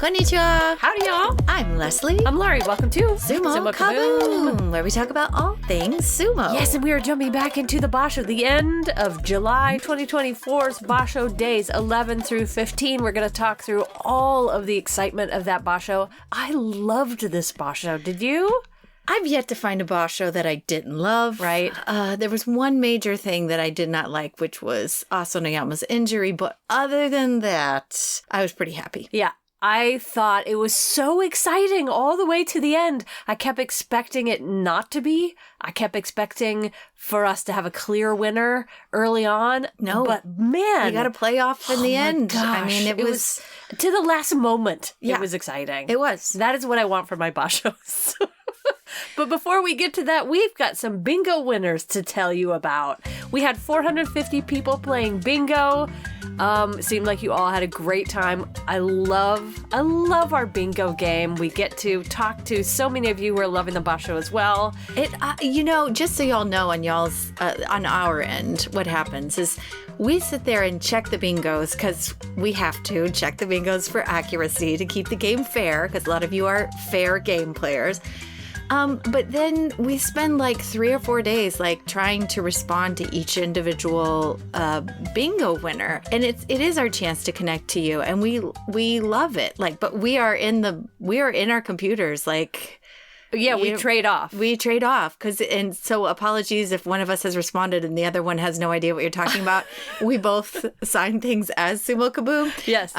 Konnichiwa. Howdy, y'all. I'm Leslie. I'm Laurie. Welcome to Sumo Kaboom, where we talk about all things sumo. Yes, and we are jumping back into the Basho, the end of July 2024's Basho days 11 through 15. We're going to talk through all of the excitement of that Basho. I loved this Basho. Did you? I've yet to find a Basho that I didn't love. Right. There was one major thing that I did not like, which was Asanoyama's injury. But other than that, I was pretty happy. Yeah. I thought it was so exciting all the way to the end. I kept expecting it not to be. I kept expecting for us to have a clear winner early on. No. But man. You got a playoff in the end. Gosh, I mean, it was to the last moment. Yeah. It was exciting. It was. That is what I want for my Bashos. But before we get to that, we've got some bingo winners to tell you about. We had 450 people playing bingo. It seemed like you all had a great time. I love our bingo game. We get to talk to so many of you who are loving the Basho as well. It, just so y'all know on y'all's, on our end, what happens is we sit there and check the bingos because we have to check the bingos for accuracy to keep the game fair because a lot of you are fair game players. But then we spend like 3 or 4 days like trying to respond to each individual bingo winner, and it is our chance to connect to you, and we love it. Like, but we are in our computers, like. Yeah, we trade off. We trade off and so apologies if one of us has responded and the other one has no idea what you're talking about. We both sign things as Sumo Kaboom. Yes.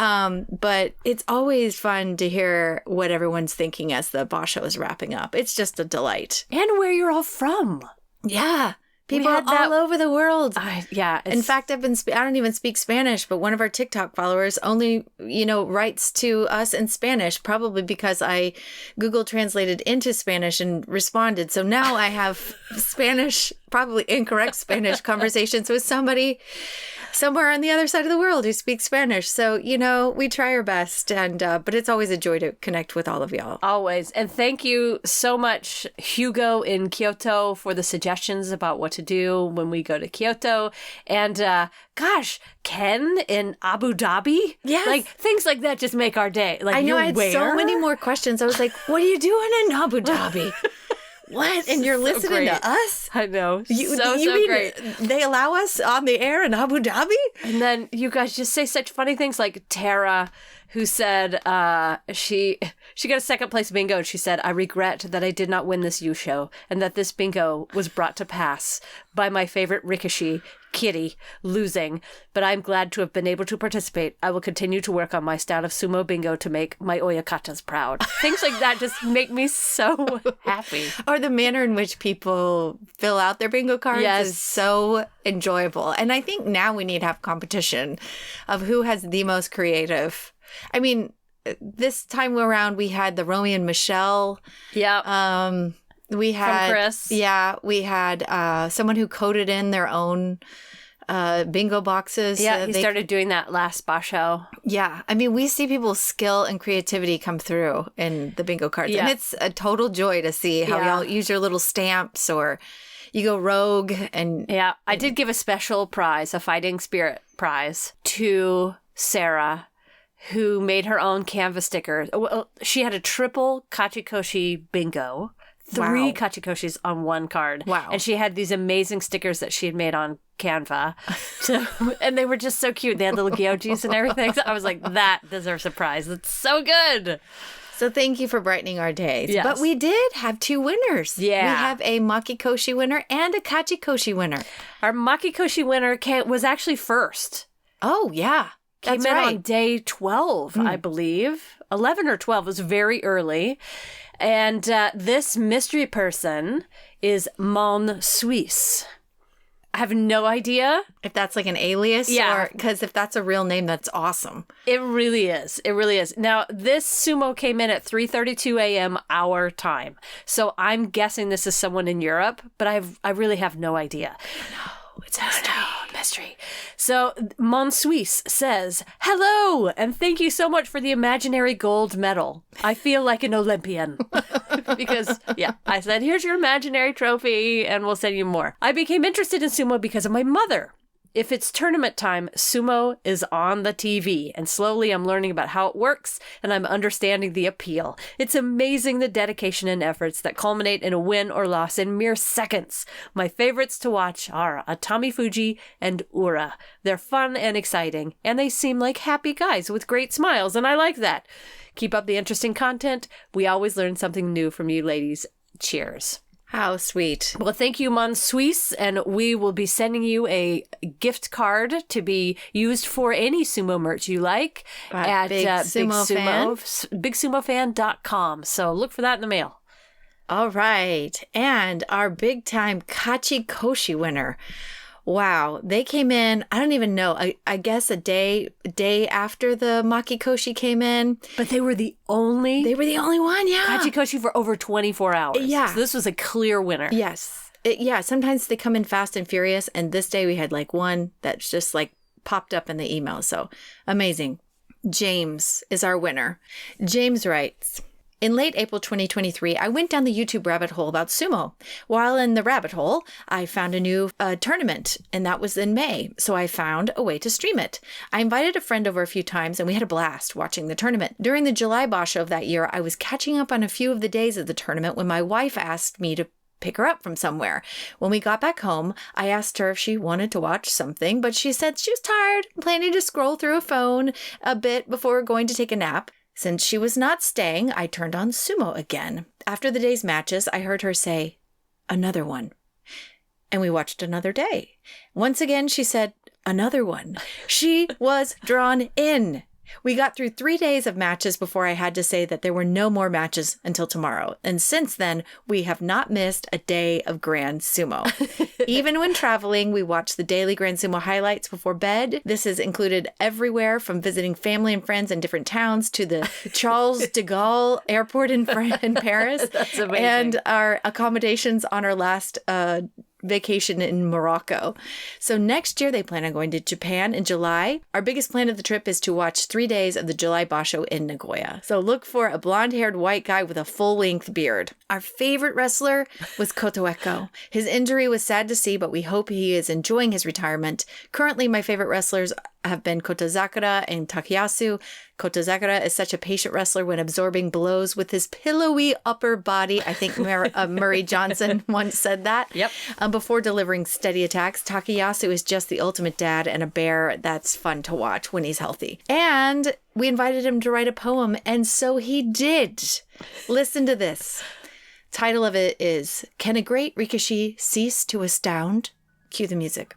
But it's always fun to hear what everyone's thinking as the Basho is wrapping up. It's just a delight. And where you're all from. Yeah. People all over the world. Yeah. In fact, I don't even speak Spanish, but one of our TikTok followers only, writes to us in Spanish, probably because I Google translated into Spanish and responded. So now I have Spanish, probably incorrect Spanish conversations with somebody somewhere on the other side of the world who speaks Spanish. So, we try our best, but it's always a joy to connect with all of y'all. Always. And thank you so much, Hugo in Kyoto, for the suggestions about what to do when we go to Kyoto. And Ken in Abu Dhabi. Yes. Like, things like that just make our day. Like, I know, I had so many more questions. I was like, what are you doing in Abu Dhabi? What? And you're listening to us? I know. You mean great. They allow us on the air in Abu Dhabi? And then you guys just say such funny things, like Tara, who said she got a second place bingo, and she said, I regret that I did not win this U show and that this bingo was brought to pass by my favorite Rikishi, Kitty, losing, but I'm glad to have been able to participate. I will continue to work on my style of sumo bingo to make my oyakatas proud. Things like that just make me so happy. Or the manner in which people fill out their bingo cards is so enjoyable. And I think now we need to have competition of who has the most creative. I mean, this time around we had the Romy and Michelle. Yeah. We had from Chris. Yeah, we had someone who coded in their own bingo boxes. Yeah, he started doing that last Basho. Yeah, I mean, we see people's skill and creativity come through in the bingo cards, and it's a total joy to see how y'all use your little stamps or you go rogue. And yeah, I did give a special prize, a fighting spirit prize, to Sarah, who made her own canvas stickers. Well, she had a triple Kachikoshi bingo. 3 Kachikoshis on one card. Wow. And she had these amazing stickers that she had made on Canva. And they were just so cute. They had little gyojis and everything. So I was like, that deserves a prize. It's so good. So thank you for brightening our days. Yes. But we did have 2 winners. Yeah. We have a Makikoshi winner and a Kachikoshi winner. Our Makikoshi winner was actually first. Oh, yeah. That's Came in right. on day 12, I believe. 11 or 12. It was very early. And this mystery person is Mon Suisse. I have no idea. If that's like an alias? Yeah. Because if that's a real name, that's awesome. It really is. It really is. Now, this sumo came in at 3:32 a.m. our time. So I'm guessing this is someone in Europe, but I really have no idea. No, it's a mystery. Mystery. So Mon Suisse says, hello, and thank you so much for the imaginary gold medal. I feel like an Olympian. Because, I said, here's your imaginary trophy, and we'll send you more. I became interested in sumo because of my mother. if it's tournament time, sumo is on the TV. And slowly I'm learning about how it works and I'm understanding the appeal. It's amazing the dedication and efforts that culminate in a win or loss in mere seconds. My favorites to watch are Atami Fuji and Ura. They're fun and exciting, and they seem like happy guys with great smiles, and I like that. Keep up the interesting content. We always learn something new from you ladies. Cheers. How sweet. Well, thank you, Mon Suisse, and we will be sending you a gift card to be used for any sumo merch you like at bigsumofan.com. So look for that in the mail. All right. And our big time Kachi Koshi winner. Wow. They came in, I don't even know, I guess a day after the Maki Koshi came in. But they were the only one, yeah. Kachi Koshi for over 24 hours. Yeah. So this was a clear winner. Yes. Sometimes they come in fast and furious. And this day we had like one that's just like popped up in the email. So amazing. James is our winner. James writes, in late April 2023, I went down the YouTube rabbit hole about sumo. While in the rabbit hole, I found a new tournament, and that was in May, so I found a way to stream it. I invited a friend over a few times, and we had a blast watching the tournament. During the July Basho of that year, I was catching up on a few of the days of the tournament when my wife asked me to pick her up from somewhere. When we got back home, I asked her if she wanted to watch something, but she said she was tired, planning to scroll through a phone a bit before going to take a nap. Since she was not staying, I turned on sumo again. After the day's matches, I heard her say, another one. And we watched another day. Once again, she said, another one. She was drawn in. We got through 3 days of matches before I had to say that there were no more matches until tomorrow. And since then, we have not missed a day of Grand Sumo. Even when traveling, we watch the daily Grand Sumo highlights before bed. This is included everywhere from visiting family and friends in different towns to the Charles de Gaulle airport in Paris. That's amazing. And our accommodations on our last vacation in Morocco. So next year they plan on going to Japan in July. Our biggest plan of the trip is to watch 3 days of the July Basho in Nagoya. So look for a blonde-haired white guy with a full-length beard. Our favorite wrestler was Kotoeko. His injury was sad to see, but we hope he is enjoying his retirement. Currently, my favorite wrestlers have been Kotozakura and Takayasu. Kotozakura is such a patient wrestler when absorbing blows with his pillowy upper body. I think Murray Johnson once said that. Yep. Before delivering steady attacks, Takayasu is just the ultimate dad and a bear that's fun to watch when he's healthy. And we invited him to write a poem, and so he did. Listen to this. Title of it is, Can a Great Rikishi Cease to Astound? Cue the music.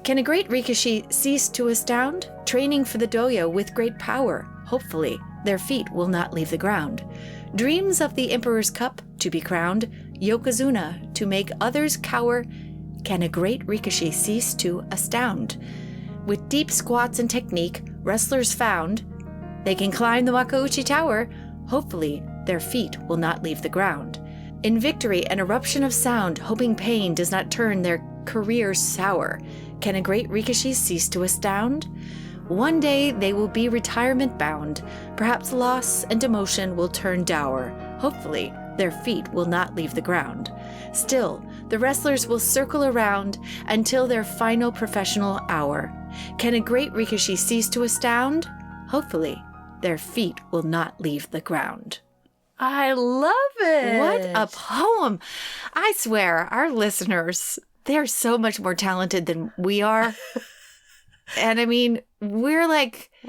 Can a great Rikishi cease to astound? Training for the doyo with great power. Hopefully, their feet will not leave the ground. Dreams of the Emperor's Cup to be crowned. Yokozuna to make others cower. Can a great Rikishi cease to astound? With deep squats and technique, wrestlers found they can climb the Wakauchi Tower. Hopefully, their feet will not leave the ground. In victory, an eruption of sound, hoping pain does not turn their careers sour. Can a great Rikishi cease to astound? One day they will be retirement bound. Perhaps loss and demotion will turn dour. Hopefully, their feet will not leave the ground. Still, the wrestlers will circle around until their final professional hour. Can a great Rikishi cease to astound? Hopefully, their feet will not leave the ground. I love it. What a poem. I swear, our listeners, they're so much more talented than we are. And I mean, we're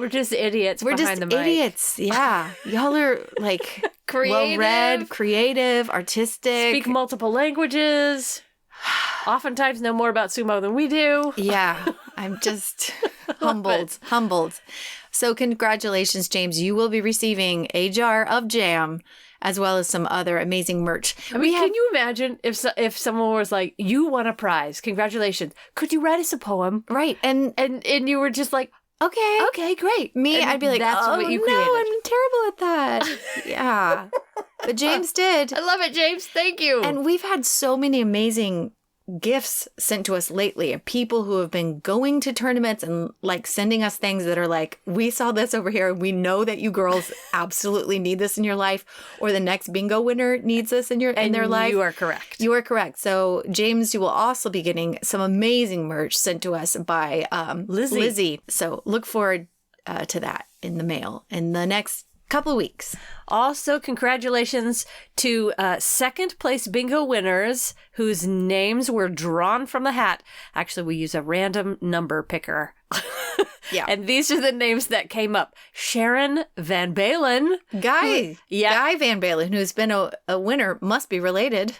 just idiots. We're behind just the mic. idiots. Yeah. Y'all are like Creative. well-read, creative, artistic. Speak multiple languages. Oftentimes know more about sumo than we do. Yeah. I'm just humbled. So congratulations, James. You will be receiving a jar of jam as well as some other amazing merch. I mean, can you imagine if someone was like, you won a prize, congratulations. Could you write us a poem? Right. And you were just like, okay, great. Me, I'd be like, that's oh, what you no, created. I'm terrible at that. Yeah. But James did. I love it, James. Thank you. And we've had so many amazing gifts sent to us lately of people who have been going to tournaments and like sending us things that are like, we saw this over here. We know that you girls absolutely need this in your life, or the next bingo winner needs this in their life. You are correct. You are correct. So James, you will also be getting some amazing merch sent to us by Lizzie. So look forward to that in the mail in the next couple of weeks. Also, congratulations to second place bingo winners whose names were drawn from the hat. Actually, we use a random number picker. Yeah. And these are the names that came up. Sharon Van Balen. Guy Van Balen, who's been a winner, must be related.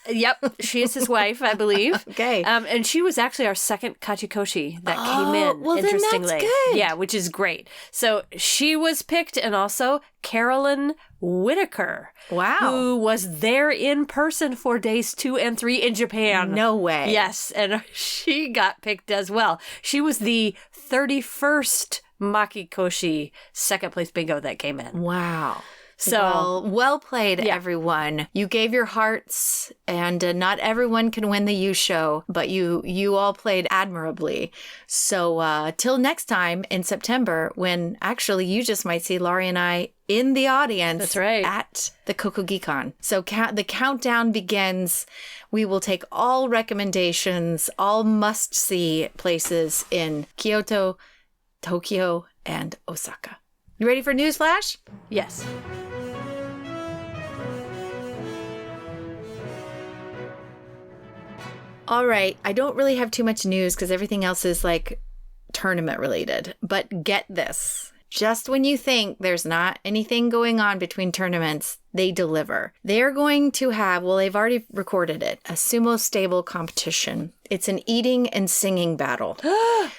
Yep. She is his wife, I believe. Okay. And she was actually our second Kachikoshi that came in, well, interestingly. then that's good. Yeah, which is great. So she was picked, and also Carolyn Whitaker. Wow. Who was there in person for days 2 and 3 in Japan. No way. Yes, and she got picked as well. She was the 31st Makikoshi second place bingo that came in. Wow. So well played, everyone. You gave your hearts, and not everyone can win the U show, but you all played admirably. So till next time in September, when actually you just might see Laurie and I in the audience. That's right. At the Kokugikon. So the countdown begins. We will take all recommendations, all must-see places in Kyoto, Tokyo, and Osaka. You ready for Newsflash? yes. All right. I don't really have too much news because everything else is like tournament related. But get this. Just when you think there's not anything going on between tournaments, they deliver. They're going to have, well, they've already recorded it, a sumo stable competition. It's an eating and singing battle.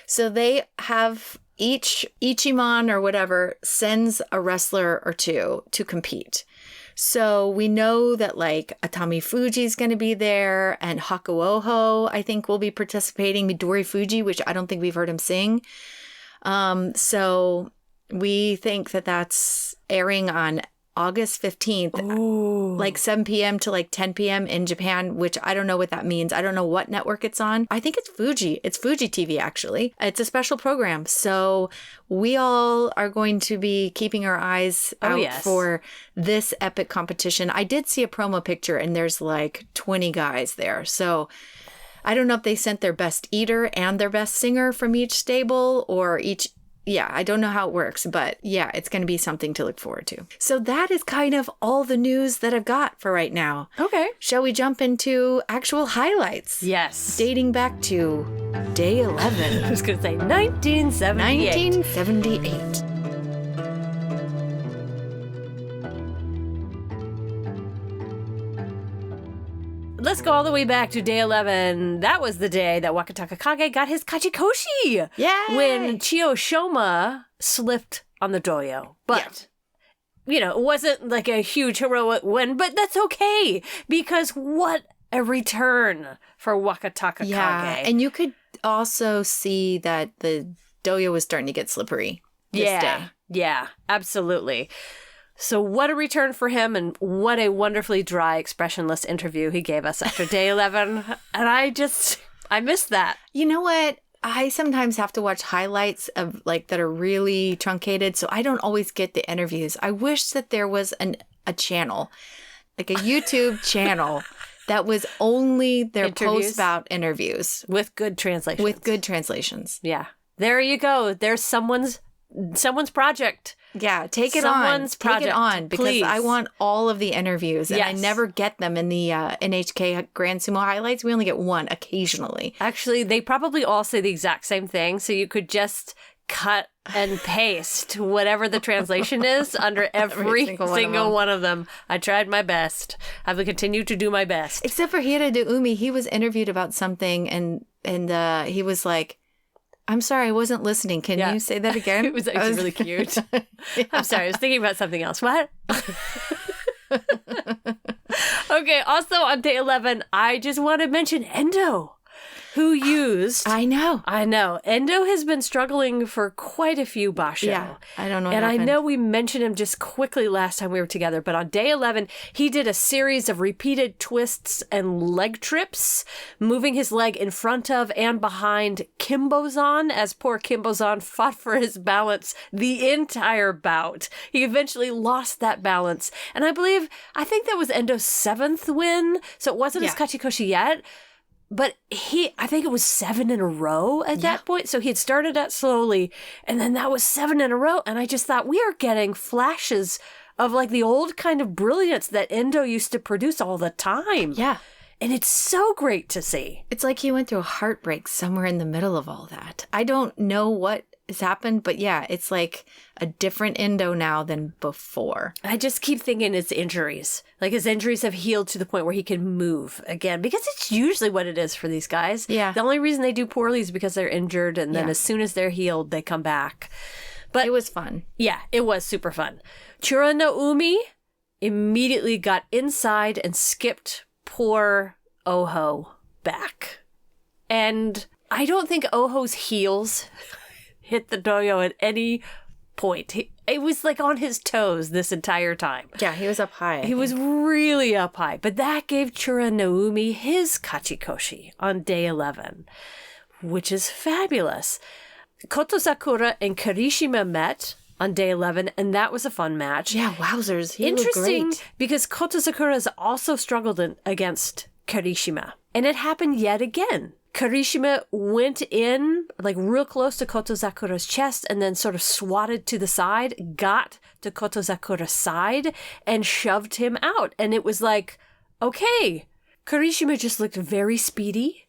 So they have each Ichiman or whatever sends a wrestler or two to compete. So we know that like Atami Fuji's going to be there, and Hakuoho, I think, will be participating. Midori Fuji, which I don't think we've heard him sing. So we think that that's airing on August 15th, like 7 p.m. to like 10 p.m. in Japan, which I don't know what that means. I don't know what network it's on. I think it's Fuji. It's Fuji TV, actually. It's a special program. So we all are going to be keeping our eyes out for this epic competition. I did see a promo picture, and there's like 20 guys there. So I don't know if they sent their best eater and their best singer from each stable, or each. Yeah, I don't know how it works, but yeah, it's going to be something to look forward to. So that is kind of all the news that I've got for right now. Okay. Shall we jump into actual highlights? Yes. Dating back to day 11. I was going to say 1978. 1978. Let's go all the way back to day 11. That was the day that Wakataka Kage got his Kachikoshi. Yay! When Chio Shoma slipped on the doyo. But, you know, it wasn't like a huge heroic win, but that's okay. Because what a return for Wakataka Kage. Yeah, and you could also see that the doyo was starting to get slippery this day. Yeah, absolutely. So what a return for him, and what a wonderfully dry, expressionless interview he gave us after day 11. And I missed that. You know what? I sometimes have to watch highlights of like that are really truncated, so I don't always get the interviews. I wish that there was a channel, like a YouTube channel that was only their post-bout interviews. With good translations. With good translations. Yeah. There you go. There's someone's project. Yeah, take it Someone's on. project, Take it on, because please. I want all of the interviews, and I Yes. never get them in the NHK Grand Sumo highlights. We only get one occasionally. Actually, they probably all say the exact same thing, so you could just cut and paste whatever the translation is under every single one of them. I tried my best. I will continue to do my best. Except for Hira de Umi, he was interviewed about something, and he was like, I'm sorry, I wasn't listening. Can you say that again? It was actually really cute. Yeah. I'm sorry, I was thinking about something else. What? Okay, also on day 11, I just want to mention Endo. who used... I know. Endo has been struggling for quite a few Basho. Yeah, I don't know what And happened. I know we mentioned him just quickly last time we were together, but on day 11, he did a series of repeated twists and leg trips, moving his leg in front of and behind Kimbozan, as poor Kimbozan fought for his balance the entire bout. He eventually lost that balance. And I think that was Endo's 7th win, so it wasn't his Kachikoshi yet. But I think it was 7 in a row at that point. So he had started out slowly, and then that was 7 in a row. And I just thought, we are getting flashes of like the old kind of brilliance that Endo used to produce all the time. Yeah. And it's so great to see. It's like he went through a heartbreak somewhere in the middle of all that. I don't know what has happened, but yeah, it's like a different Endo now than before. I just keep thinking it's injuries. Like his injuries have healed to the point where he can move again, because it's usually what it is for these guys. Yeah. The only reason they do poorly is because they're injured, and then as soon as they're healed, they come back. But it was fun. Yeah, it was super fun. Chura no Umi immediately got inside and skipped poor Oho back. And I don't think Oho's heels hit the doyo at any point. It was like on his toes this entire time. Yeah, he was up high. He was really up high. But that gave Chura no Umi his Kachikoshi on day 11, which is fabulous. Koto Sakura and Kirishima met on day 11, and that was a fun match. Yeah, wowzers. He Interesting, looked great. because Koto Sakura has also struggled against Kirishima. And it happened yet again. Kirishima went in, like, real close to Koto Sakura's chest and then sort of swatted to the side, got to Koto Sakura's side, and shoved him out. And it was like, okay. Kirishima just looked very speedy,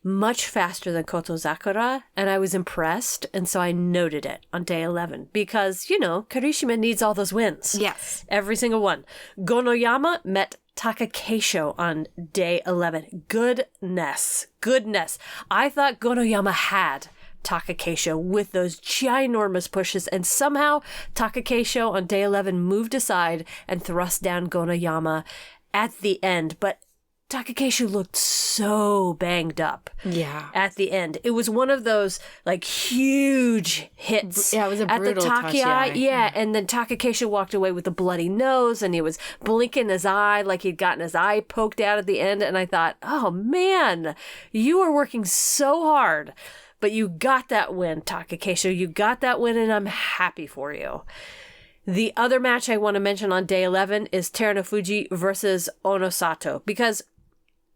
much faster than Koto Sakura, and I was impressed, and so I noted it on day 11, because, Kirishima needs all those wins. Yes. Every single one. Gonoyama met Takakeisho on day 11. Goodness. I thought Gonoyama had Takakeisho with those ginormous pushes, and somehow Takakeisho on day 11 moved aside and thrust down Gonoyama at the end, but Takakeisho looked so banged up. Yeah. At the end. It was one of those like huge hits. Yeah, it was a brutal at the Takiai. Tachiai. Yeah, and then Takakeisho walked away with a bloody nose, and he was blinking his eye like he'd gotten his eye poked out at the end, and I thought, oh man, you are working so hard. But you got that win, Takakeisho. You got that win, and I'm happy for you. The other match I want to mention on day 11 is Terunofuji versus Onosato, because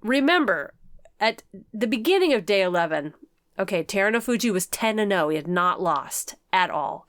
remember, at the beginning of day 11, okay, Terunofuji was 10-0. He had not lost at all.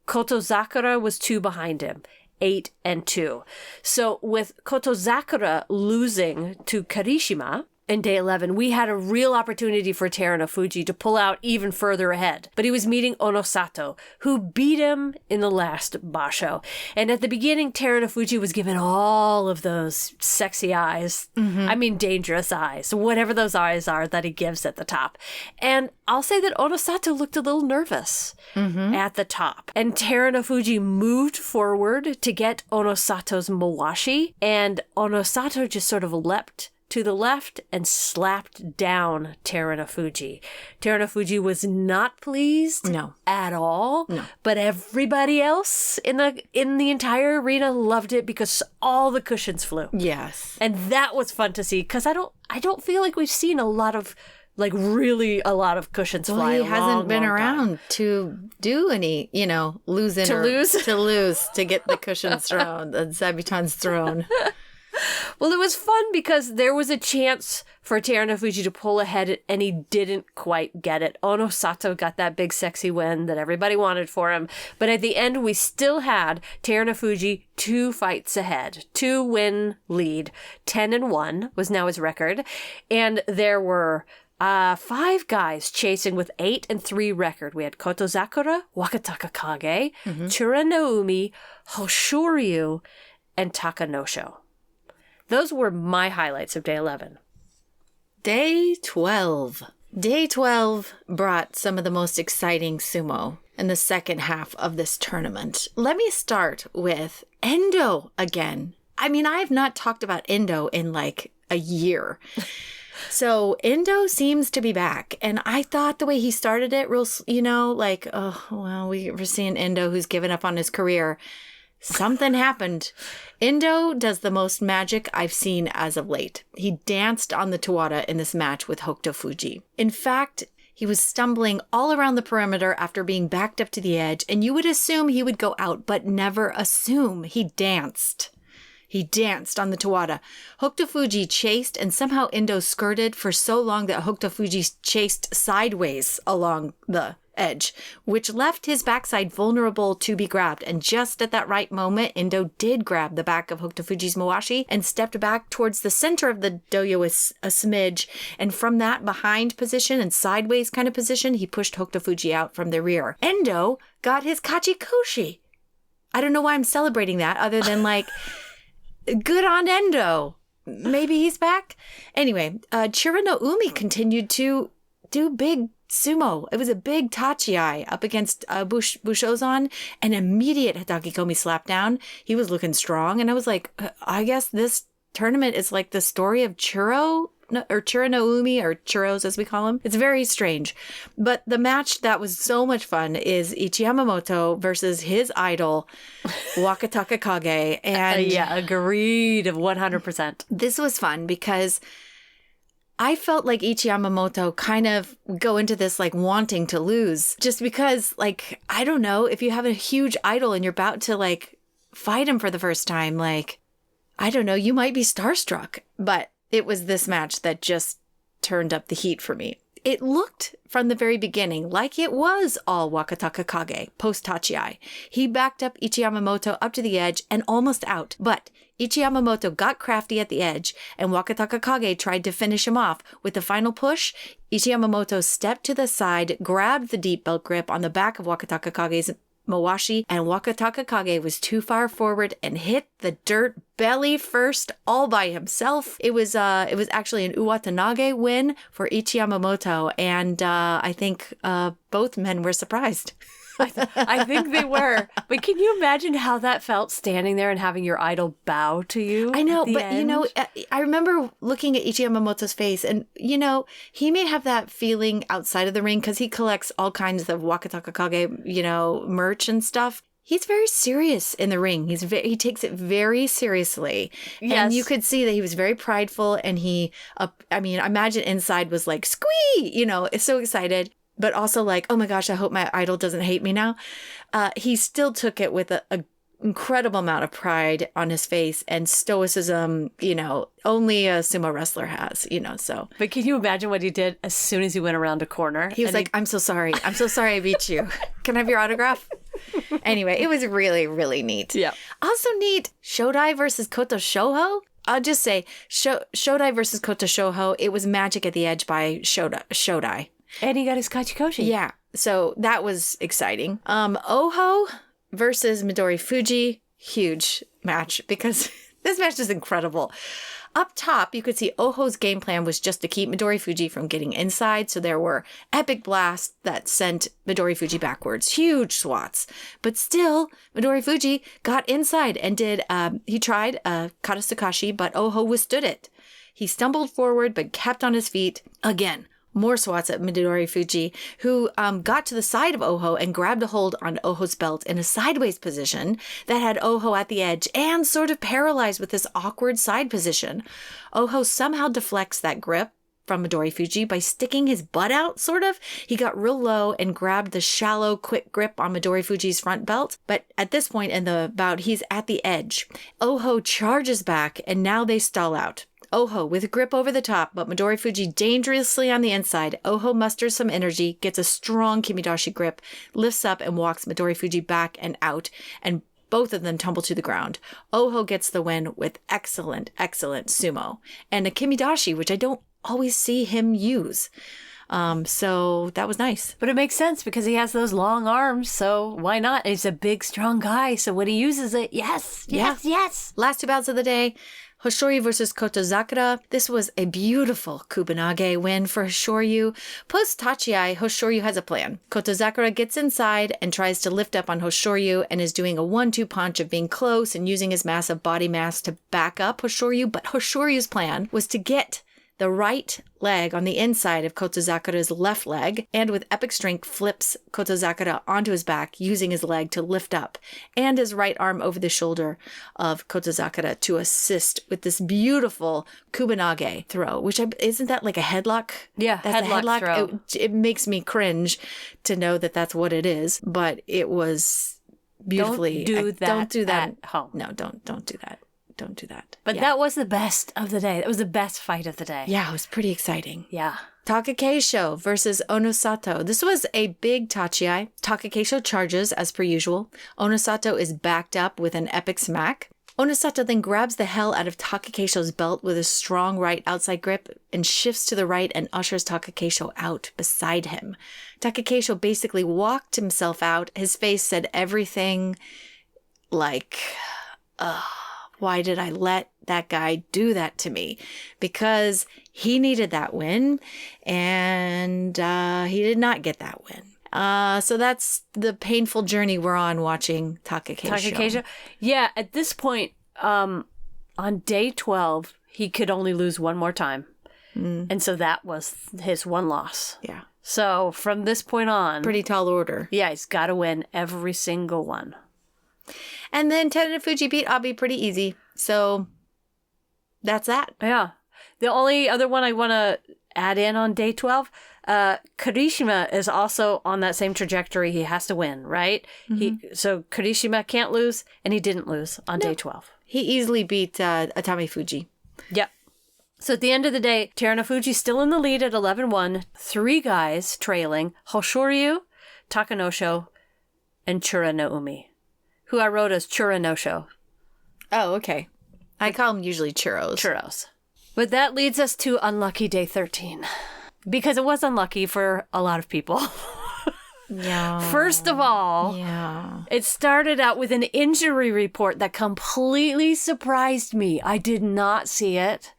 Koto Sakura was 2 behind him, 8-2. So with Koto Sakura losing to Kirishima in day 11, we had a real opportunity for Terunofuji to pull out even further ahead. But he was meeting Onosato, who beat him in the last Basho. And at the beginning, Terunofuji was given all of those sexy eyes. Mm-hmm. I mean, dangerous eyes. Whatever those eyes are that he gives at the top. And I'll say that Onosato looked a little nervous at the top. And Terunofuji moved forward to get Onosato's Mawashi. And Onosato just sort of leapt to the left and slapped down Terunofuji. Terunofuji was not pleased at all. No. But everybody else in the entire arena loved it because all the cushions flew. Yes. And that was fun to see, because I don't feel like we've seen a lot of cushions fly. He hasn't been around to do any, losing to get the cushions thrown, the Zabutons thrown. Well, it was fun because there was a chance for Terunofuji to pull ahead, and he didn't quite get it. Onosato got that big sexy win that everybody wanted for him. But at the end, we still had Terunofuji 2 fights ahead, 2-win lead. 10-1 was now his record. And there were 5 guys chasing with 8-3 record. We had Koto Sakura, Wakataka Kage, Chura no Umi, Hoshoryu, and Takanosho. Those were my highlights of day 11. Day 12. Day 12 brought some of the most exciting sumo in the second half of this tournament. Let me start with Endo again. I mean, I have not talked about Endo in like a year. So Endo seems to be back. And I thought the way he started it, like, oh, well, we're seeing Endo who's given up on his career. Something happened. Endo does the most magic I've seen as of late. He danced on the Tawada in this match with Hokuto Fuji. In fact, he was stumbling all around the perimeter after being backed up to the edge, and you would assume he would go out, but never assume. He danced. He danced on the Tawada. Hokuto Fuji chased, and somehow Endo skirted for so long that Hokuto Fuji chased sideways along the edge, which left his backside vulnerable to be grabbed. And just at that right moment, Endo did grab the back of Hokuto Fuji's mawashi and stepped back towards the center of the doyo a smidge. And from that behind position and sideways kind of position, he pushed Hokuto Fuji out from the rear. Endo got his kachikoshi. I don't know why I'm celebrating that other than like, good on Endo. Maybe he's back. Anyway, Chira no Umi continued to do big sumo. It was a big tachi up against Bushozan, an immediate Hitachi-komi slap down. He was looking strong, and I was like, I guess this tournament is like the story of Chiro no Umi, or Churros as we call him. It's very strange. But the match that was so much fun is Ichi Yamamoto versus his idol, Wakataka Kage. And yeah, agreed of 100%. This was fun because I felt like Ichi Yamamoto kind of go into this like wanting to lose just because, like, I don't know, if you have a huge idol and you're about to like fight him for the first time, like, I don't know, you might be starstruck. But it was this match that just turned up the heat for me. It looked from the very beginning like it was all Wakataka Kage post Tachi. He backed up Ichi Yamamoto up to the edge and almost out, but Ichi Yamamoto got crafty at the edge, and Wakataka Kage tried to finish him off. With the final push, Ichi Yamamoto stepped to the side, grabbed the deep belt grip on the back of Wakataka Kage's mawashi, and Wakataka Kage was too far forward and hit the dirt belly first all by himself. It was actually an Uwatanage win for Ichi Yamamoto, and I think both men were surprised. I think they were. But can you imagine how that felt, standing there and having your idol bow to you? I know, but end? I remember looking at Ichi Yamamoto's face, and he may have that feeling outside of the ring because he collects all kinds of Wakataka Kage, merch and stuff. He's very serious in the ring. He takes it very seriously. Yes. And you could see that he was very prideful, and I imagine inside was like, squee, is so excited. But also like, oh my gosh, I hope my idol doesn't hate me now. He still took it with a incredible amount of pride on his face and stoicism, only a sumo wrestler has, so. But can you imagine what he did as soon as he went around a corner? He was like, I'm so sorry. I'm so sorry I beat you. Can I have your autograph? Anyway, it was really, really neat. Yeah. Also neat, Shodai versus Koto Shoho. I'll just say, Shodai versus Koto Shoho, it was magic at the edge by Shodai. And he got his kachikoshi. Yeah. So that was exciting. Oho versus Midori Fuji. Huge match because this match is incredible. Up top, you could see Oho's game plan was just to keep Midori Fuji from getting inside. So there were epic blasts that sent Midori Fuji backwards. Huge swats. But still, Midori Fuji got inside and he tried Kata Sukashi, but Oho withstood it. He stumbled forward, but kept on his feet again. More swats at Midori Fuji, who got to the side of Oho and grabbed a hold on Oho's belt in a sideways position that had Oho at the edge and sort of paralyzed with this awkward side position. Oho somehow deflects that grip from Midori Fuji by sticking his butt out, sort of. He got real low and grabbed the shallow, quick grip on Midori Fuji's front belt. But at this point in the bout, he's at the edge. Oho charges back, and now they stall out. Oho with grip over the top, but Midori Fuji dangerously on the inside. Oho musters some energy, gets a strong kimidashi grip, lifts up and walks Midori Fuji back and out, and both of them tumble to the ground. Oho gets the win with excellent, excellent sumo. And a kimidashi, which I don't always see him use. So that was nice. But it makes sense because he has those long arms, so why not? He's a big, strong guy, so when he uses it, yes. Last two bouts of the day. Hoshoryu versus Kotozakura. This was a beautiful Kubanage win for Hoshoryu. Post Tachi, Hoshoryu has a plan. Kotozakura gets inside and tries to lift up on Hoshoryu and is doing a 1-2 punch of being close and using his massive body mass to back up Hoshoryu. But Hoshoryu's plan was to get the right leg on the inside of Kotozakura's left leg, and with epic strength flips Kotozakura onto his back, using his leg to lift up, and his right arm over the shoulder of Kotozakura to assist with this beautiful kubanage throw, which isn't that like a headlock? Yeah, that's headlock throw. It makes me cringe to know that that's what it is, but it was beautifully. Don't do that at home. No, don't do that. Don't do that. But that was the best of the day. That was the best fight of the day. Yeah, it was pretty exciting. Yeah. Takakeisho versus Onosato. This was a big tachiai. Takakeisho charges as per usual. Onosato is backed up with an epic smack. Onosato then grabs the hell out of Takakeisho's belt with a strong right outside grip and shifts to the right and ushers Takakeisho out beside him. Takakeisho basically walked himself out. His face said everything like, why did I let that guy do that to me? Because he needed that win, and he did not get that win. So that's the painful journey we're on watching Takakeisho. Yeah, at this point, on day 12, he could only lose one more time. And so that was his one loss. Yeah. So from this point on... Pretty tall order. Yeah, he's got to win every single one. And then Terunofuji beat Abi pretty easy. So that's that. Yeah. The only other one I want to add in on day 12, Kirishima is also on that same trajectory. He has to win, right? So Kirishima can't lose, and he didn't lose on day 12. He easily beat Atami Fuji. Yep. So at the end of the day, Terunofuji's still in the lead at 11-1. 3 guys trailing: Hoshoryu, Takanosho, and Chura no Umi, who I wrote as Chura no Sho. Oh, okay. I call them usually churros. Churros. But that leads us to unlucky day 13. Because it was unlucky for a lot of people. Yeah. First of all, it started out with an injury report that completely surprised me. I did not see it.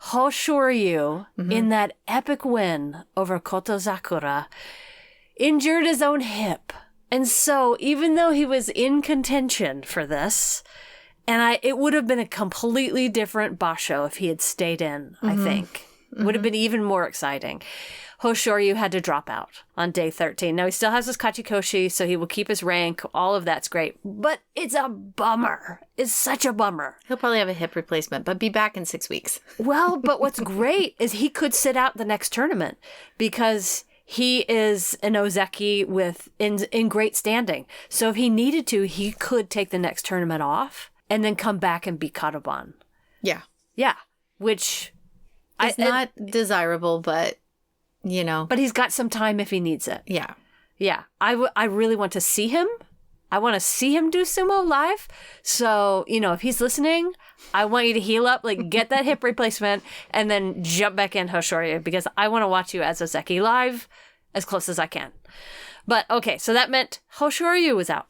Hoshoryu, in that epic win over Kotozakura, injured his own hip. And so, even though he was in contention for this, and it would have been a completely different Basho if he had stayed in, I think. Would have been even more exciting. Hoshoryu had to drop out on day 13. Now, he still has his Kachikoshi, so he will keep his rank. All of that's great. But it's a bummer. It's such a bummer. He'll probably have a hip replacement, but be back in 6 weeks. Well, but what's great is he could sit out the next tournament because he is an Ozeki in great standing. So if he needed to, he could take the next tournament off and then come back and beat Karaban. Yeah. Yeah. Which... It's not desirable, but, you know. But he's got some time if he needs it. Yeah. Yeah. I really want to see him. I want to see him do sumo live. So, if he's listening, I want you to heal up, like get that hip replacement, and then jump back in Hoshoryu, because I want to watch you as Ozeki live as close as I can. But, okay, so that meant Hoshoryu was out.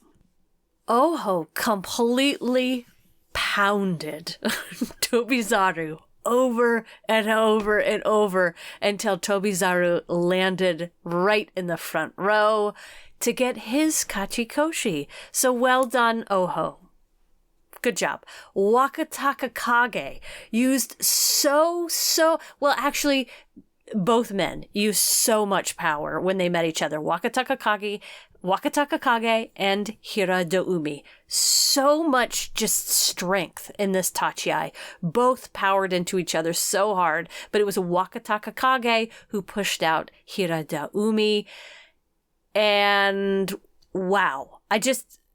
Oho completely pounded Tobizaru over and over and over until Tobizaru landed right in the front row to get his Kachikoshi. So well done, Oho. Good job. Wakataka Kage used well, actually, both men used so much power when they met each other. Wakataka Kage and Hiradoumi. So much just strength in this tachiai. Both powered into each other so hard, but it was Wakataka Kage who pushed out Hiradoumi. And wow.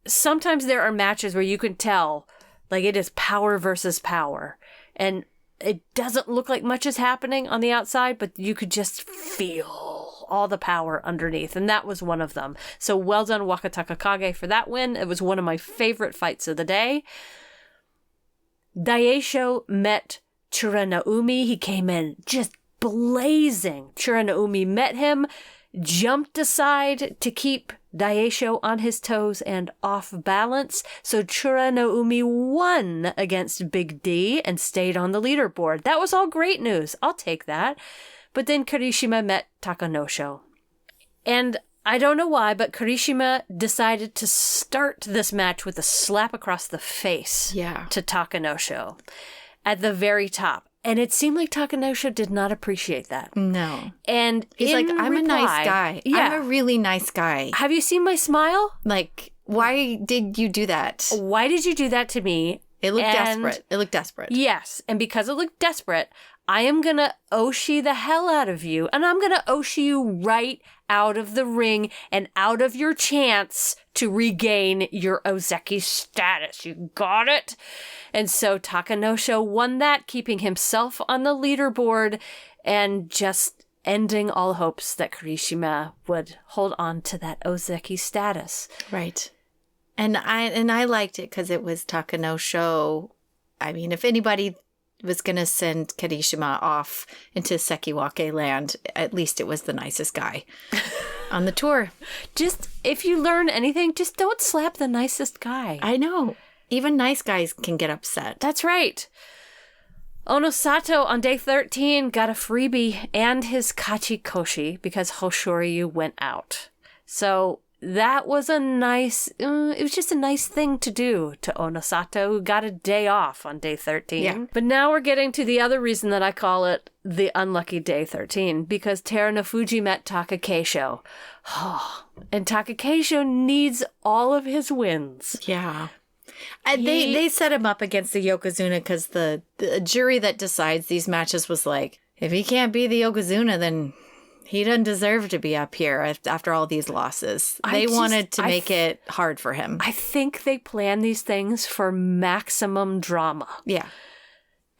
Sometimes there are matches where you can tell, like, it is power versus power. And it doesn't look like much is happening on the outside, but you could just feel all the power underneath, and that was one of them. So well done, Wakataka Kage, for that win. It was one of my favorite fights of the day. Daisho met Churanaumi. He came in just blazing. Churanaumi met him, jumped aside to keep Daisho on his toes and off balance. So Churanaumi won against Big D and stayed on the leaderboard. That was all great news. I'll take that. But then Kirishima met Takanosho. And I don't know why, but Kirishima decided to start this match with a slap across the face to Takanosho at the very top. And it seemed like Takanosho did not appreciate that. No. And He's like, I'm a nice guy. Yeah. I'm a really nice guy. Have you seen my smile? Like, why did you do that? Why did you do that to me? It looked desperate. It looked desperate. Yes. And because it looked desperate, I am going to Oshi the hell out of you. And I'm going to Oshi you right out of the ring and out of your chance to regain your Ozeki status. You got it? And so Takanosho won that, keeping himself on the leaderboard and just ending all hopes that Kirishima would hold on to that Ozeki status. Right. And I liked it because it was Takanosho. I mean, if anybody was going to send Kirishima off into Sekiwake land, at least it was the nicest guy on the tour. Just, if you learn anything, just don't slap the nicest guy. I know. Even nice guys can get upset. That's right. Onosato on day 13 got a freebie and his Kachikoshi because Hoshoryu went out. So that was a nice, it was just a nice thing to do to Onosato, who got a day off on day 13. Yeah. But now we're getting to the other reason that I call it the unlucky day 13, because Terunofuji met Takakeisho. And Takakeisho needs all of his wins. Yeah. They set him up against the Yokozuna because the jury that decides these matches was like, if he can't be the Yokozuna, then he doesn't deserve to be up here after all these losses. They wanted to make it hard for him. I think they plan these things for maximum drama. Yeah.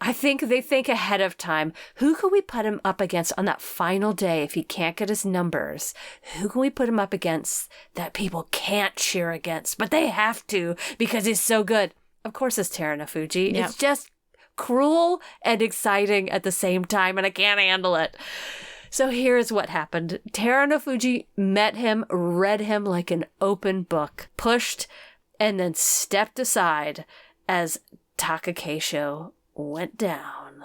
I think they think ahead of time. Who can we put him up against on that final day if he can't get his numbers? Who can we put him up against that people can't cheer against, but they have to because he's so good? Of course, it's Terunofuji. Yep. It's just cruel and exciting at the same time, and I can't handle it. So here's what happened. Terunofuji met him, read him like an open book, pushed, and then stepped aside as Takakeisho went down.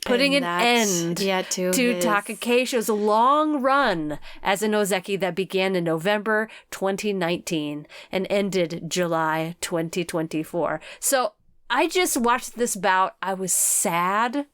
Putting an end to Takakeisho's long run as an Ozeki that began in November 2019 and ended July 2024. So I just watched this bout. I was sad.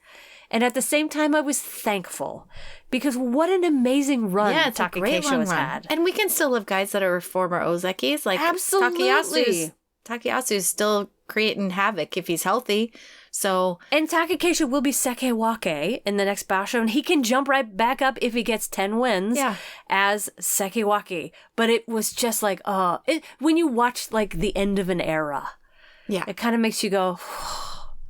And at the same time, I was thankful because what an amazing run Takakeisho has had. And we can still have guys that are former Ozekis. Like absolutely. Takayasu's still creating havoc if he's healthy. So, and Takakeisho will be Sekiwake in the next Basho, and he can jump right back up if he gets 10 wins as Sekiwake. But it was just like, when you watch like the end of an era, it kind of makes you go,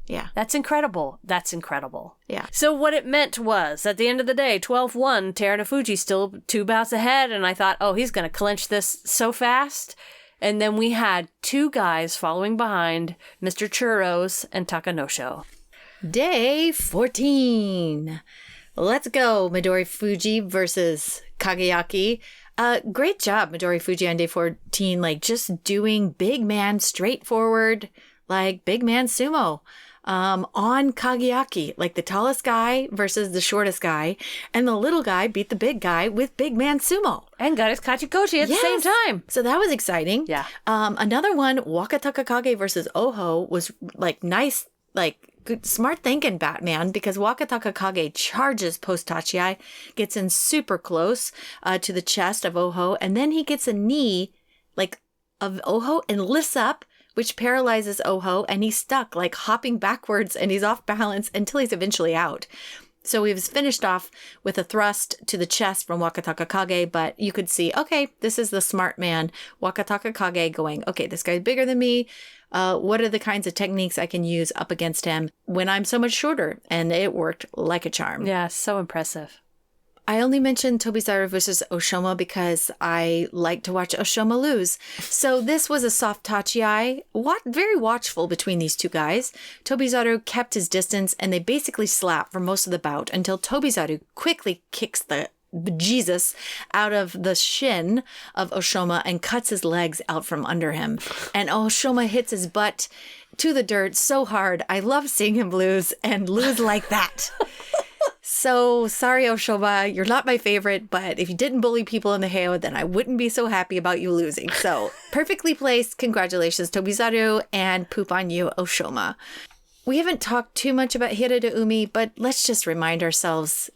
yeah, that's incredible. That's incredible. Yeah. So what it meant was, at the end of the day, 12-1, Terunofuji still 2 bouts ahead, and I thought, he's going to clinch this so fast. And then we had 2 guys following behind, Mr. Churros and Takanosho. Day 14. Let's go, Midori Fuji versus Kageyaki. Great job, Midori Fuji, on day 14. Like, just doing big man, straightforward, like, big man sumo. On Kageyaki, like the tallest guy versus the shortest guy, and the little guy beat the big guy with big man sumo. And got his Kachikoshi at the same time. So that was exciting. Yeah. Another one, Wakataka Kage versus Oho, was like nice, like good, smart thinking, Batman, because Wakataka Kage charges post Tachiai, gets in super close to the chest of Oho, and then he gets a knee like of Oho and lifts up, which paralyzes Oho, and he's stuck, like hopping backwards, and he's off balance until he's eventually out. So he was finished off with a thrust to the chest from Wakataka Kage, but you could see, okay, this is the smart man, Wakataka Kage, going, okay, this guy's bigger than me. What are the kinds of techniques I can use up against him when I'm so much shorter? And it worked like a charm. Yeah, so impressive. I only mentioned Tobizaru versus Oshoma because I like to watch Oshoma lose. So this was a soft tachiai, very watchful between these two guys. Tobizaru kept his distance and they basically slapped for most of the bout until Tobizaru quickly kicks the bejesus out of the shin of Oshoma and cuts his legs out from under him. And Oshoma hits his butt to the dirt so hard. I love seeing him lose and lose like that. So sorry, Oshoma, you're not my favorite, but if you didn't bully people in the Heiau, then I wouldn't be so happy about you losing. So perfectly placed. Congratulations, Tobizaru, and poop on you, Oshoma. we haven't talked too much about Hiradeumi, but let's just remind ourselves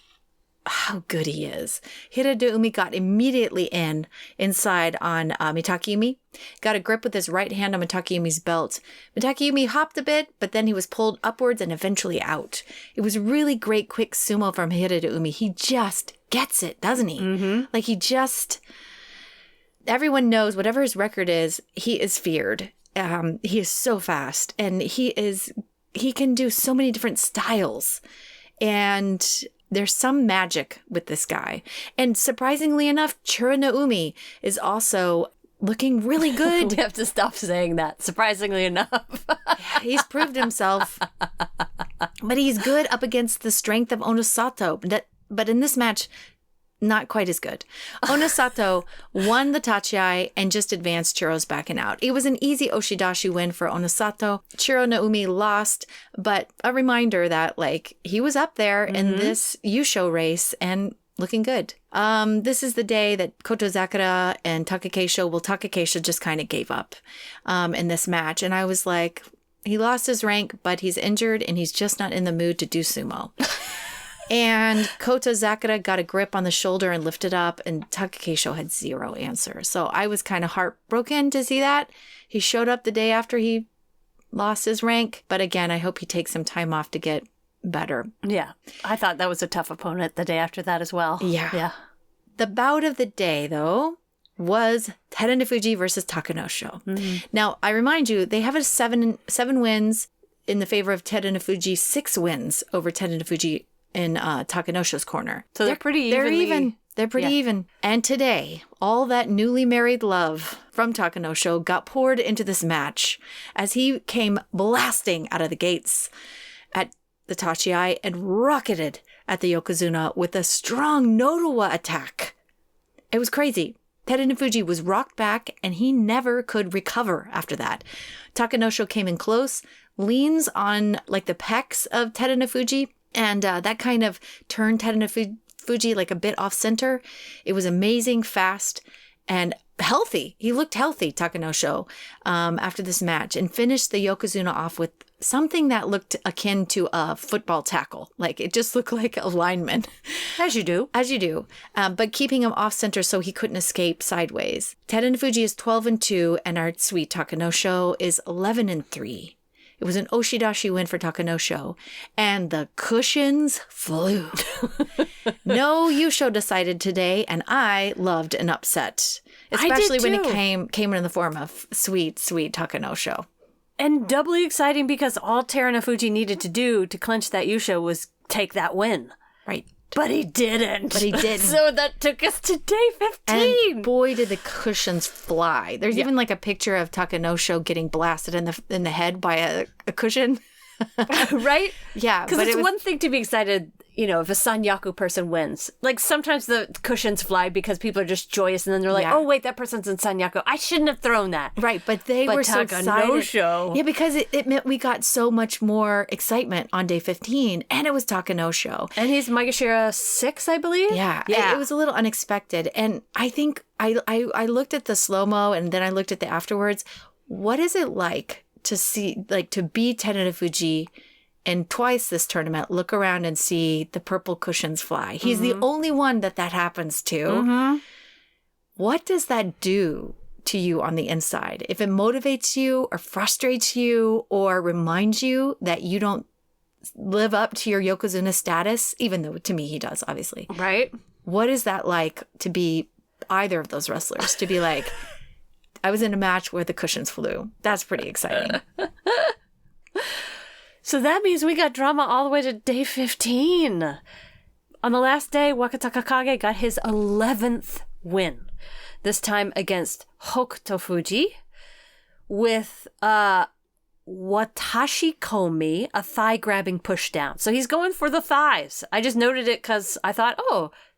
how good he is. Hiradeumi got immediately inside on Mitakeumi, got a grip with his right hand on Mitakeumi's belt. Mitakeumi hopped a bit, but then he was pulled upwards and eventually out. It was really great, quick sumo from Hiradeumi. He just gets it, doesn't he? Mm-hmm. Like everyone knows whatever his record is, he is feared. He is so fast, and he can do so many different styles. And there's some magic with this guy. And surprisingly enough, Churanaumi is also looking really good. We have to stop saying that, surprisingly enough. He's proved himself. But he's good up against the strength of Onosato. But in this match, not quite as good. Onosato won the tachiai and just advanced Churo's backing out. It was an easy Oshidashi win for Onosato. Churanaumi lost, but a reminder that he was up there in this Yusho race and looking good. This is the day that Kotozakura and Takakeisho just kind of gave up in this match. And I was like, he lost his rank, but he's injured and he's just not in the mood to do sumo. And Kotozakura got a grip on the shoulder and lifted up, and Takakeisho had zero answer. So I was kind of heartbroken to see that. He showed up the day after he lost his rank. But again, I hope he takes some time off to get better. Yeah. I thought that was a tough opponent the day after that as well. Yeah. The bout of the day, though, was Terunofuji versus Takanosho. Mm-hmm. Now, I remind you, they have a seven wins in the favor of Terunofuji, 6 wins over Terunofuji in Takanosho's corner. So they're pretty evenly... They're even. They're pretty even. And today, all that newly married love from Takanosho got poured into this match as he came blasting out of the gates at the tachiai and rocketed at the Yokozuna with a strong Nodowa attack. It was crazy. Terunofuji was rocked back and he never could recover after that. Takanosho came in close, leans on the pecs of Terunofuji, and that kind of turned Terunofuji a bit off center. It was amazing, fast, and healthy. He looked healthy, Takanosho, after this match, and finished the Yokozuna off with something that looked akin to a football tackle. It just looked like a lineman. As you do. But keeping him off center so he couldn't escape sideways. Terunofuji is 12-2, and our sweet Takanosho is 11-3. It was an Oshidashi win for Takanosho, and the cushions flew. No Yusho decided today, and I loved an upset, especially when it came in the form of sweet, sweet Takanosho. And doubly exciting because all Terunofuji needed to do to clinch that Yusho was take that win. Right. But he didn't. So that took us to day 15. And boy, did the cushions fly. There's even a picture of Takanosho getting blasted in the head by a cushion. Right? Yeah. Because it's one thing to be excited, if a Sanyaku person wins. Sometimes the cushions fly because people are just joyous and then they're like, oh, wait, that person's in Sanyaku. I shouldn't have thrown that. Right, but they were so excited. Show. Yeah, because it meant we got so much more excitement on day 15, and it was Takanosho. And he's Maegashira 6, I believe? Yeah. It was a little unexpected. And I think I looked at the slow-mo and then I looked at the afterwards. What is it like to see, to be Terunofuji and twice this tournament, look around and see the purple cushions fly? He's the only one that happens to. Mm-hmm. What does that do to you on the inside? If it motivates you or frustrates you or reminds you that you don't live up to your Yokozuna status, even though to me he does, obviously. Right. What is that like to be either of those wrestlers? To be I was in a match where the cushions flew. That's pretty exciting. So that means we got drama all the way to day 15. On the last day, Wakataka Kage got his 11th win. This time against Hokutofuji with Watashi Komi, a thigh-grabbing pushdown. So he's going for the thighs. I just noted it because I thought,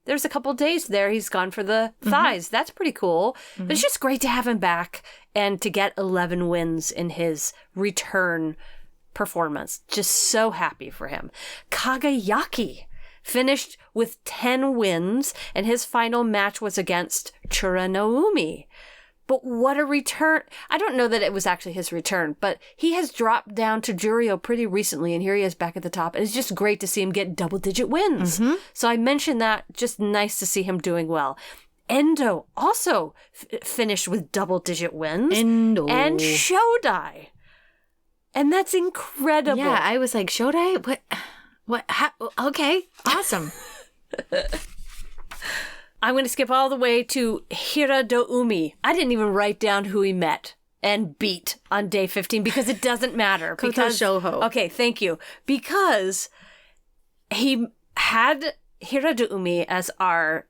there's a couple days there he's gone for the thighs. That's pretty cool. Mm-hmm. But it's just great to have him back and to get 11 wins in his return performance. Just so happy for him. Kagayaki finished with 10 wins, and his final match was against Churanaumi. But what a return. I don't know that it was actually his return, but he has dropped down to Juryo pretty recently, and here he is back at the top. And it's just great to see him get double-digit wins. So I mentioned that. Just nice to see him doing well. Endo also finished with double-digit wins. Endo. And Shodai. And that's incredible. Yeah, I was like, Shodai? What? Okay, awesome. I'm going to skip all the way to Hiradoumi. I didn't even write down who he met and beat on day 15 because it doesn't matter. Koto Shoho. Okay, thank you. Because he had Hiradoumi as our,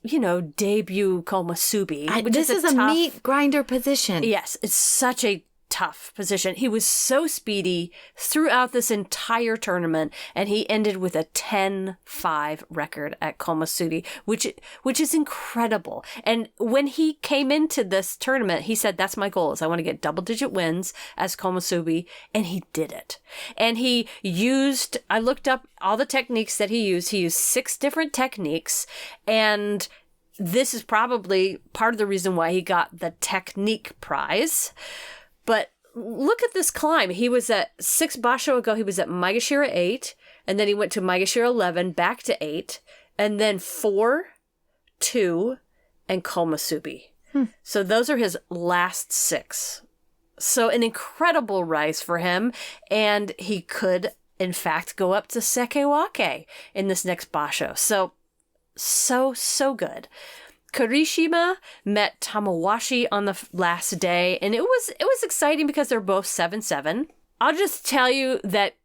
debut komusubi. This is a meat grinder position. Yes, it's such a tough position. He was so speedy throughout this entire tournament, and he ended with a 10-5 record at komusubi, which is incredible. And when he came into this tournament, he said, that's my goal, is I want to get double-digit wins as komusubi, and he did it. And I looked up all the techniques that he used. He used 6 different techniques, and this is probably part of the reason why he got the technique prize. But look at this climb. He was at 6 Basho ago. He was at Maegashira 8, and then he went to Maegashira 11, back to 8, and then 4, 2, and komusubi. So those are his last 6. So an incredible rise for him, and he could, in fact, go up to Sekewake in this next Basho. So good. Kurishima met Tamawashi on the last day, and it was exciting because they're both 7-7. I'll just tell you that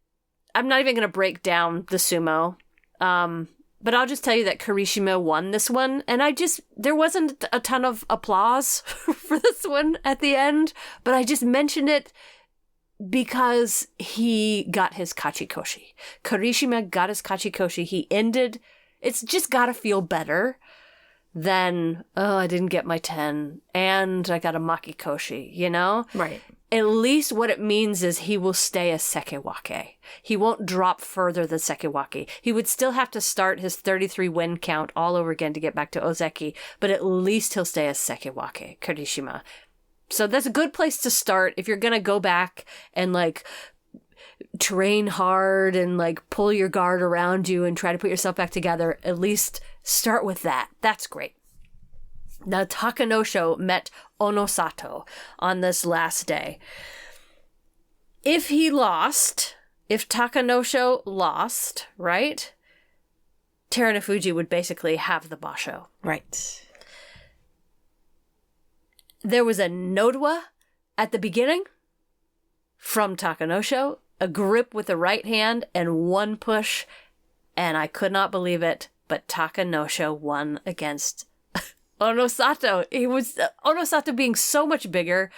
I'm not even going to break down the sumo, but I'll just tell you that Kurishima won this one, and there wasn't a ton of applause for this one at the end, but I just mentioned it because he got his kachikoshi. Kurishima got his kachikoshi. He ended. It's just got to feel better than, I didn't get my 10 and I got a makikoshi, Right. At least what it means is he will stay as sekewake. He won't drop further than sekewake. He would still have to start his 33 win count all over again to get back to ozeki, but at least he'll stay as sekewake, Kurishima. So that's a good place to start if you're going to go back and train hard and pull your guard around you and try to put yourself back together. At least start with that. That's great. Now, Takanosho met Onosato on this last day. If Takanosho lost, right, Terunofuji would basically have the Basho. Right. There was a Nodowa at the beginning from Takanosho, a grip with the right hand and one push, and I could not believe it, but Takanosho won against Onosato. Onosato being so much bigger.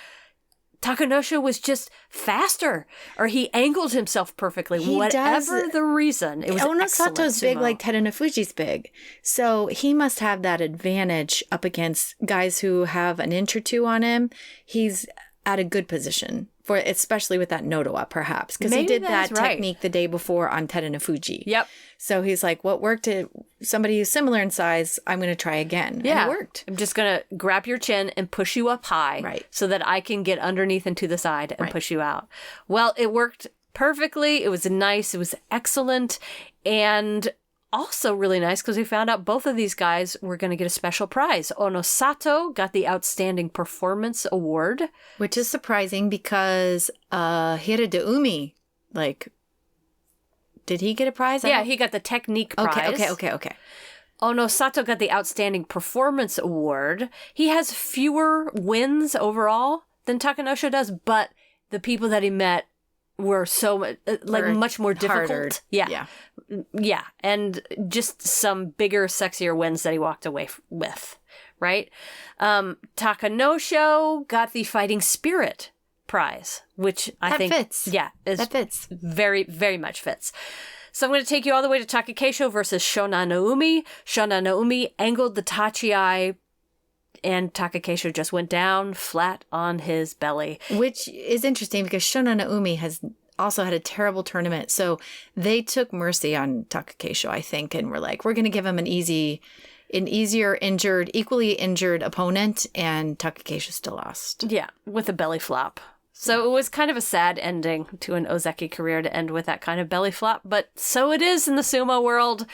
Takanosho was just faster, or he angled himself perfectly. Whatever the reason, it was Onosato's big sumo. like Terunofuji's big. So he must have that advantage up against guys who have an inch or two on him. He's at a good position, especially with that Nodowa, perhaps. Because he did that technique the day before on Terunofuji. Yep. So he's like, what worked to somebody who's similar in size, I'm going to try again. Yeah. And it worked. I'm just going to grab your chin and push you up high. Right. So that I can get underneath and to the side and push you out. Well, it worked perfectly. It was nice. It was excellent. And also really nice because we found out both of these guys were going to get a special prize. Onosato got the Outstanding Performance Award. Which is surprising because Hiradoumi, did he get a prize? Yeah, he got the Technique prize. Okay. Onosato got the Outstanding Performance Award. He has fewer wins overall than Takanosho does, but the people that he met were so much more difficult. Harder. Yeah. And just some bigger, sexier wins that he walked away with, right? Takanosho got the Fighting Spirit prize, which I think fits. Yeah, that fits. Very, very much fits. So I'm going to take you all the way to Takakeisho versus Shonan Naomi. Shonan Naomi angled the Tachi-ai, and Takakeisho just went down flat on his belly. Which is interesting because Shonan Naomi has also had a terrible tournament. So they took mercy on Takakeisho, I think, and were like, we're going to give him an easy an equally injured opponent, and Takakeisha still lost. Yeah, with a belly flop. So it was kind of a sad ending to an Ozeki career to end with that kind of belly flop, but so it is in the sumo world.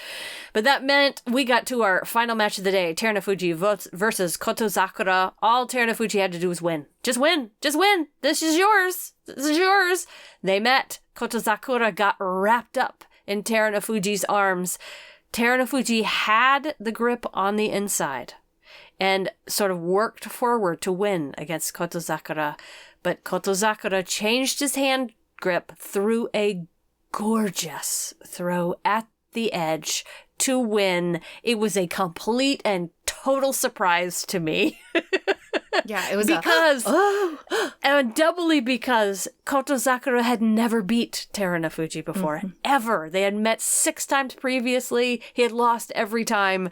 But that meant we got to our final match of the day, Terunofuji versus Kotozakura. All Terunofuji had to do was win. Just win. Just win. This is yours. This is yours. They met. Kotozakura got wrapped up in Terunofuji's arms. Terunofuji had the grip on the inside and sort of worked forward to win against Kotozakura. But Kotozakura changed his hand grip through a gorgeous throw at the edge to win. It was a complete and total surprise to me. Yeah, it was and doubly because Kotozakura had never beat Terunofuji before, ever. They had met 6 times previously. He had lost every time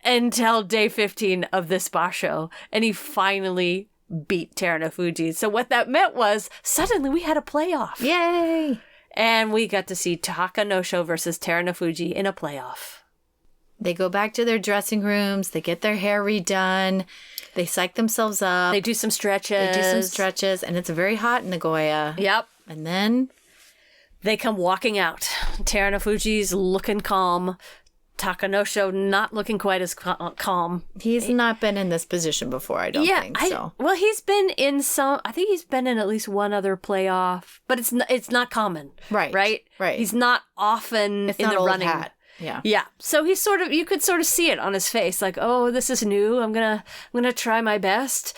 until day 15 of this Basho, and he finally beat Terunofuji. So what that meant was suddenly we had a playoff. Yay! And we got to see Takanosho versus Terunofuji in a playoff. They go back to their dressing rooms. They get their hair redone. They psych themselves up. They do some stretches. And it's very hot in Nagoya. Yep. And then they come walking out. Terunofuji's looking calm. Takanosho not looking quite as calm. He's not been in this position before, I don't think so. Well, he's been in I think he's been in at least one other playoff, but it's not common. Right. He's not often in the running. Hat. Yeah. Yeah. So he's you could sort of see it on his face, like, oh, this is new. I'm gonna try my best.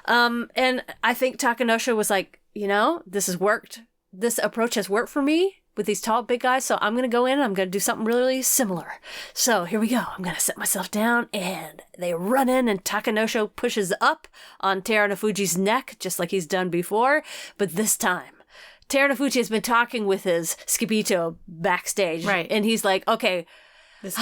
And I think Takanosho was like, this has worked. This approach has worked for me with these tall, big guys. So I'm going to go in and I'm going to do something really, really similar. So here we go. I'm going to set myself down and they run in and Takanosho pushes up on Terunofuji's neck, just like he's done before. But this time, Terunofuji has been talking with his Skibito backstage. Right. And he's like, okay, this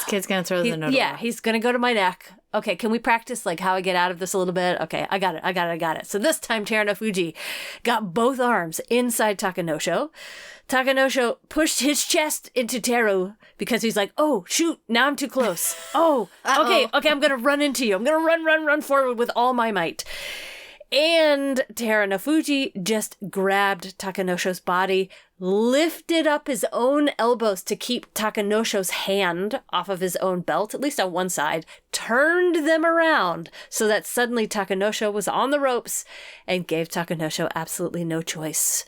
kid's going to throw the note. Yeah, he's going to go to my neck. Okay, can we practice like how I get out of this a little bit? Okay, I got it. So this time Terunofuji got both arms inside Takanosho. Takanosho pushed his chest into Teru because he's like, oh, shoot, now I'm too close. Oh, okay, I'm going to run into you. I'm going to run forward with all my might. And Terunofuji just grabbed Takanosho's body, lifted up his own elbows to keep Takanosho's hand off of his own belt, at least on one side, turned them around so that suddenly Takanosho was on the ropes and gave Takanosho absolutely no choice.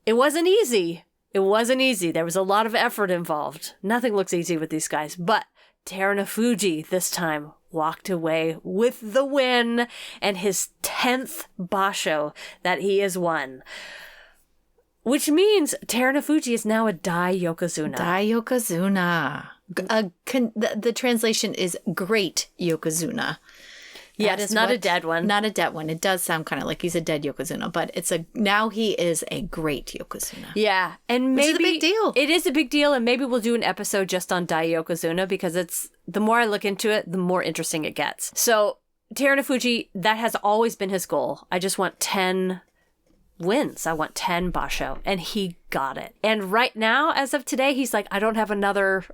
It wasn't easy. There was a lot of effort involved. Nothing looks easy with these guys, but Terunofuji this time walked away with the win and his 10th Basho that he has won. Which means Terunofuji is now a Dai Yokozuna. Dai Yokozuna. The translation is great Yokozuna. Yes, not a dead one. Not a dead one. It does sound kind of like he's a dead Yokozuna, but now he is a great Yokozuna. Yeah, and maybe it's a big deal. It is a big deal, and maybe we'll do an episode just on Dai Yokozuna because the more I look into it, the more interesting it gets. So Terunofuji, that has always been his goal. I just want 10 wins. I want 10 Basho, and he got it. And right now, as of today, he's like, I don't have another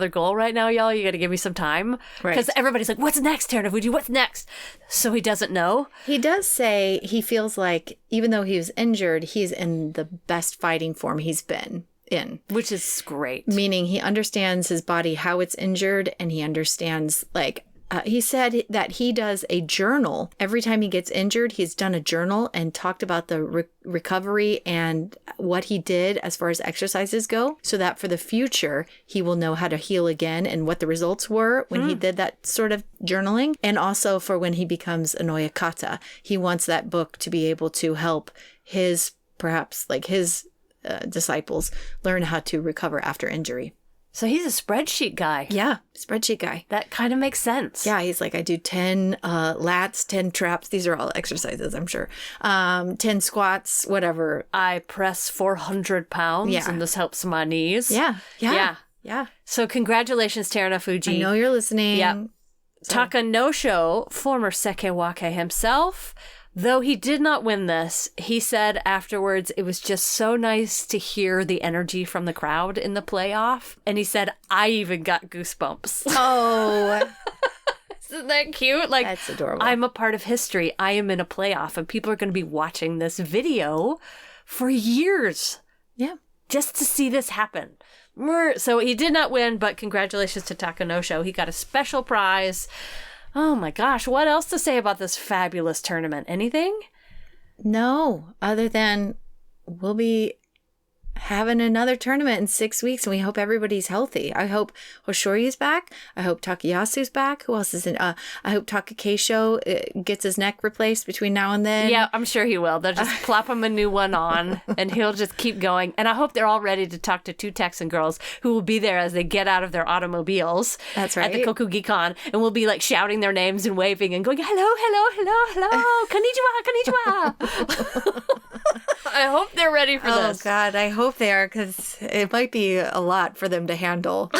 goal right now, y'all. You got to give me some time. Because everybody's like, what's next, Terunofuji? What's next? So he doesn't know. He does say he feels like even though he was injured, he's in the best fighting form he's been in. Which is great. Meaning he understands his body, how it's injured, and he understands he said that he does a journal. Every time he gets injured, he's done a journal and talked about the recovery and what he did as far as exercises go, so that for the future, he will know how to heal again and what the results were when he did that sort of journaling. And also for when he becomes an oyakata, he wants that book to be able to help his disciples learn how to recover after injury. So he's a spreadsheet guy. Yeah, spreadsheet guy. That kind of makes sense. Yeah, he's like, I do 10 lats, 10 traps. These are all exercises, I'm sure. 10 squats, whatever. I press 400 pounds, and this helps my knees. Yeah. So congratulations, Terunofuji. I know you're listening. Yep. So. Takanosho, former Sekewake himself, Though he did not win this, he said afterwards it was just so nice to hear the energy from the crowd in the playoff. And he said, I even got goosebumps. Oh, Isn't that cute? Like, that's adorable. I'm a part of history. I am in a playoff, and people are going to be watching this video for years. Yeah. Just to see this happen. So he did not win, but congratulations to Takanosho. He got a special prize. Oh my gosh, what else to say about this fabulous tournament? Anything? No, other than we'll be having another tournament in 6 weeks, and we hope everybody's healthy. I hope Hoshoryu's back. I hope Takayasu's back. Who else is in? I hope Takakeisho gets his neck replaced between now and then. Yeah, I'm sure he will. They'll just plop him a new one on, and he'll just keep going. And I hope they're all ready to talk to two Texan girls who will be there as they get out of their automobiles. That's right. At the Kokugi-Con, and we'll be like shouting their names and waving and going, hello, hello, hello, hello, konnichiwa, konnichiwa. I hope they're ready for this. Oh, God, I hope they are, because it might be a lot for them to handle.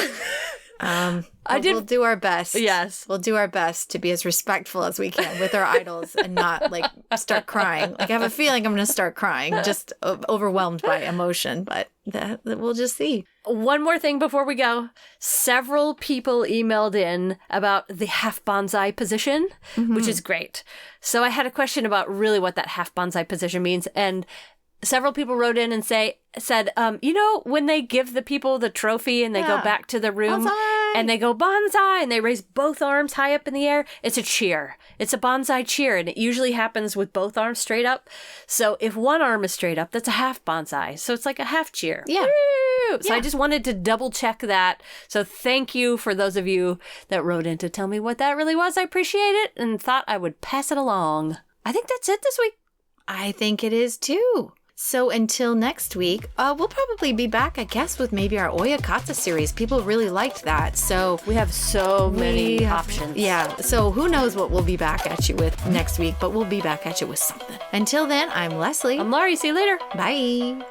We'll do our best. Yes. We'll do our best to be as respectful as we can with our idols and not, like, start crying. Like, I have a feeling I'm going to start crying, just overwhelmed by emotion, but that we'll just see. One more thing before we go. Several people emailed in about the half bonsai position, which is great. So I had a question about really what that half bonsai position means, and several people wrote in and said, when they give the people the trophy and they go back to the room and they go bonsai and they raise both arms high up in the air, it's a cheer. It's a bonsai cheer, and it usually happens with both arms straight up. So if one arm is straight up, that's a half bonsai. So it's like a half cheer. Yeah. Woo! So I just wanted to double check that. So thank you for those of you that wrote in to tell me what that really was. I appreciate it and thought I would pass it along. I think that's it this week. I think it is too. So until next week, we'll probably be back, I guess, with maybe our Oyakata series. People really liked that. So We have so many options. Yeah. So who knows what we'll be back at you with next week, but we'll be back at you with something. Until then, I'm Leslie. I'm Laurie. See you later. Bye.